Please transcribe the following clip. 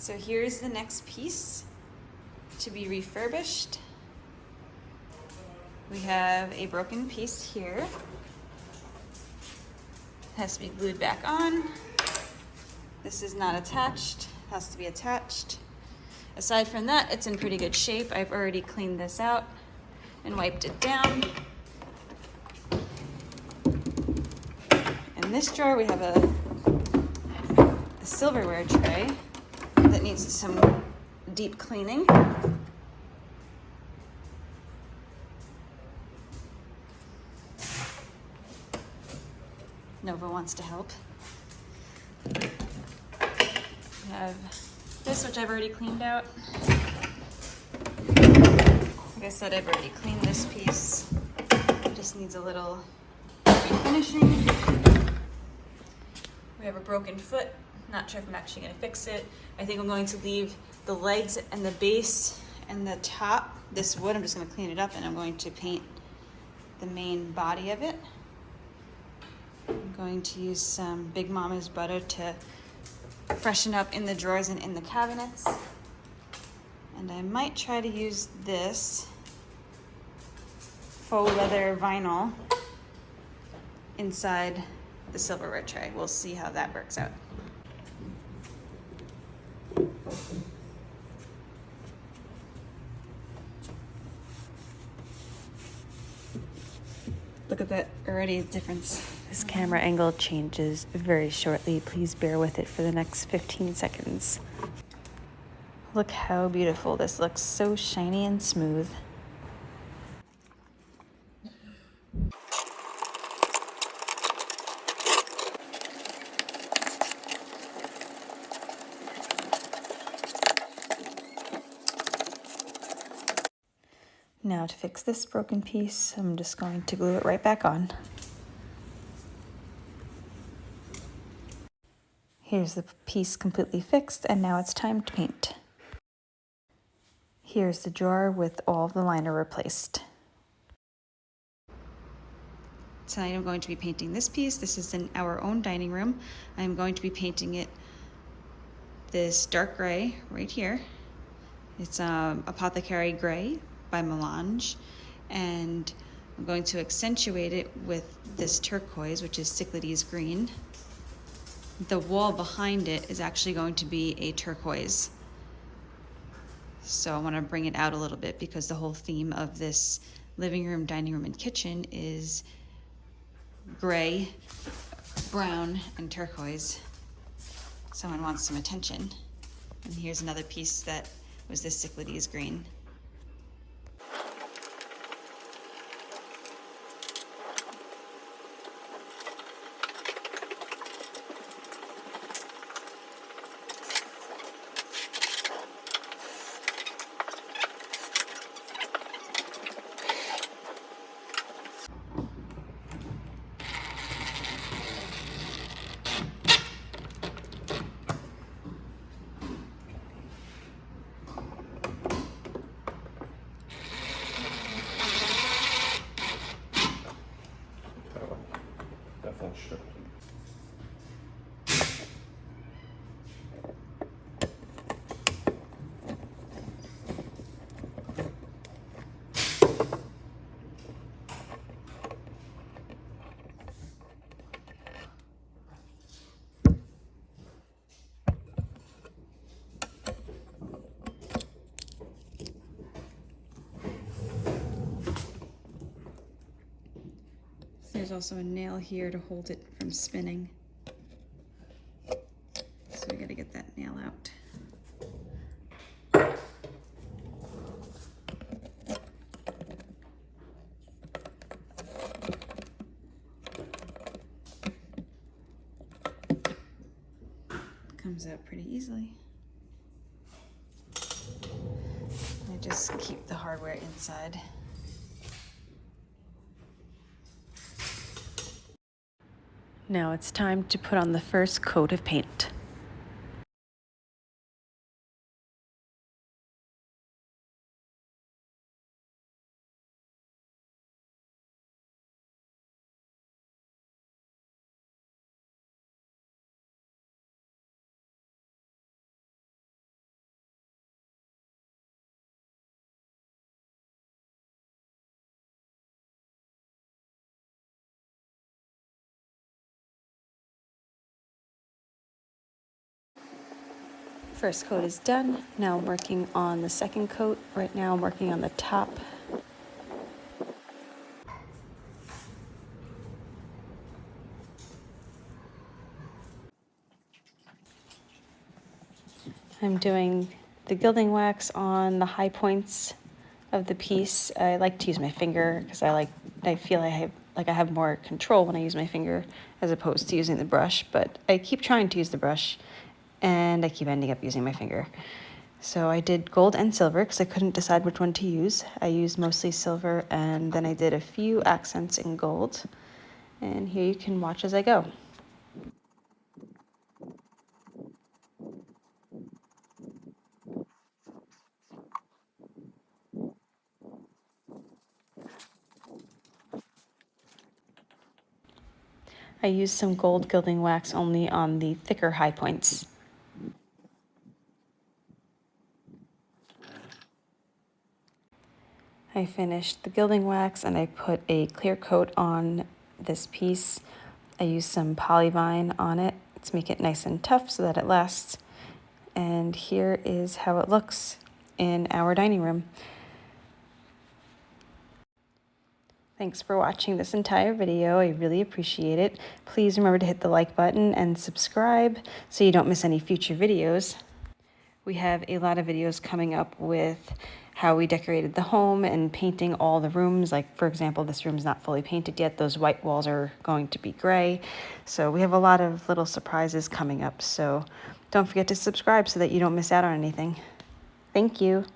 So here's the next piece to be refurbished. We have a broken piece here. It has to be glued back on. This is not attached, has to be attached. Aside from that, it's in pretty good shape. I've already cleaned this out and wiped it down. In this drawer, we have a silverware tray that needs some deep cleaning. Nova wants to help. We have this, which I've already cleaned out. Like I said, I've already cleaned this piece. It just needs a little refinishing. We have a broken foot. Not sure if I'm actually going to fix it. I think I'm going to leave the legs and the base and the top, this wood, I'm just going to clean it up, and I'm going to paint the main body of it. I'm going to use some Big Mama's butter to freshen up in the drawers and in the cabinets. And I might try to use this faux leather vinyl inside the silverware tray. We'll see how that works out. Look at that already difference. This camera angle changes very shortly. Please bear with it for the next 15 seconds. Look how beautiful this looks, so shiny and smooth. Now to fix this broken piece, I'm just going to glue it right back on. Here's the piece completely fixed, and now it's time to paint. Here's the drawer with all the liner replaced. Tonight I'm going to be painting this piece. This is in our own dining room. I'm going to be painting it this dark gray right here. It's Apothecary Gray by Melange, and I'm going to accentuate it with this turquoise, which is Cyclades green. The wall behind it is actually going to be a turquoise. So I want to bring it out a little bit because the whole theme of this living room, dining room, and kitchen is gray, brown, and turquoise. Someone wants some attention. And here's another piece that was this Cyclades green. There's also a nail here to hold it from spinning. So we gotta get that nail out. Comes out pretty easily. I just keep the hardware inside. Now it's time to put on the first coat of paint. First coat is done. Now I'm working on the second coat. Right now I'm working on the top. I'm doing the gilding wax on the high points of the piece. I like to use my finger because I feel I have more control when I use my finger as opposed to using the brush, but I keep trying to use the brush and I keep ending up using my finger. So I did gold and silver because I couldn't decide which one to use. I used mostly silver, and then I did a few accents in gold. And here you can watch as I go. I used some gold gilding wax only on the thicker high points. I finished the gilding wax and I put a clear coat on this piece. I used some polyvine on it to make it nice and tough so that it lasts. And here is how it looks in our dining room. Thanks for watching this entire video. I really appreciate it. Please remember to hit the like button and subscribe so you don't miss any future videos. We have a lot of videos coming up with how we decorated the home and painting all the rooms. Like, for example, this room's not fully painted yet. Those white walls are going to be gray. So we have a lot of little surprises coming up. So don't forget to subscribe so that you don't miss out on anything. Thank you.